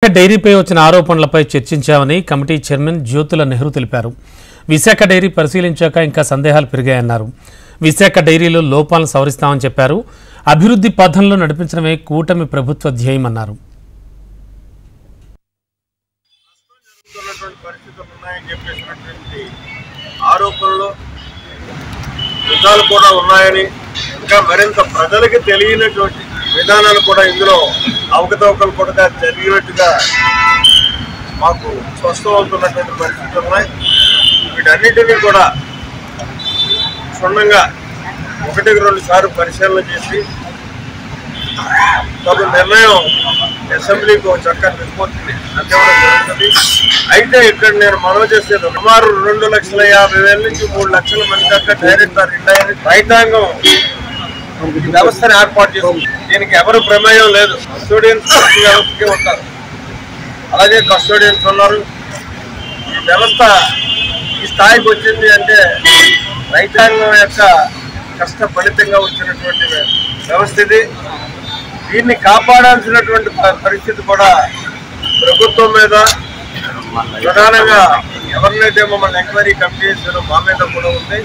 డైరీపై వచ్చిన ఆరోపణలపై చర్చించామని committee chairman Jyothula Nehru తెలిపారు. విశాఖ డైరీ పరిశీలించాక ఇంకా సందేహాలు పెరిగాయన్నారు. విశాఖ డైరీలో లోపాలను సవరిస్తామని చెప్పారు. అభివృద్ధి పథంలో నడిపించడమే కూటమి ప్రభుత్వ ధ్యేయమన్నారు. ఆరోపణలు నిజాలు కూడా ఉన్నాయని ఇంకా మరింత ప్రజలకు తెలియనటువంటి విధానాలు కూడా ఇందులో అవకతవకలు కూడా జరిగినట్టుగా మాకు స్పష్టమవుతున్నటువంటి పరిస్థితులు ఉన్నాయి. వీటన్నిటినీ కూడా క్షుణ్ణంగా 1-2 సార్లు పరిశీలన చేసి తగు నిర్ణయం అసెంబ్లీకి చక్కని రిపోర్ట్ని అందివ్వడం జరుగుతుంది. అయితే ఇక్కడ నేను మనవి చేసేది సుమారు 2,50,000 నుంచి 3 లక్షల మంది దాకా డైరెక్ట్ ఆర్ ఇండైరెక్ట్ రైతాంగం ఈ వ్యవస్థను ఏర్పాటు చేస్తుంది. దీనికి ఎవరు ప్రమేయం లేదు. కస్టోడియన్స్ వ్యవస్థకే ఉంటారు, అలాగే కస్టోడియన్స్ ఉన్నారు. ఈ వ్యవస్థ ఈ స్థాయికి వచ్చింది అంటే రైతాంగం యొక్క కష్ట ఫలితంగా వచ్చినటువంటి వ్యవస్థ ఇది. దీన్ని కాపాడాల్సినటువంటి పరిస్థితి కూడా ప్రభుత్వం మీద, ప్రధానంగా ఎవరినైతే మమ్మల్ని ఎంక్వైరీ కమిటీ చేశారో మా మీద కూడా ఉంది.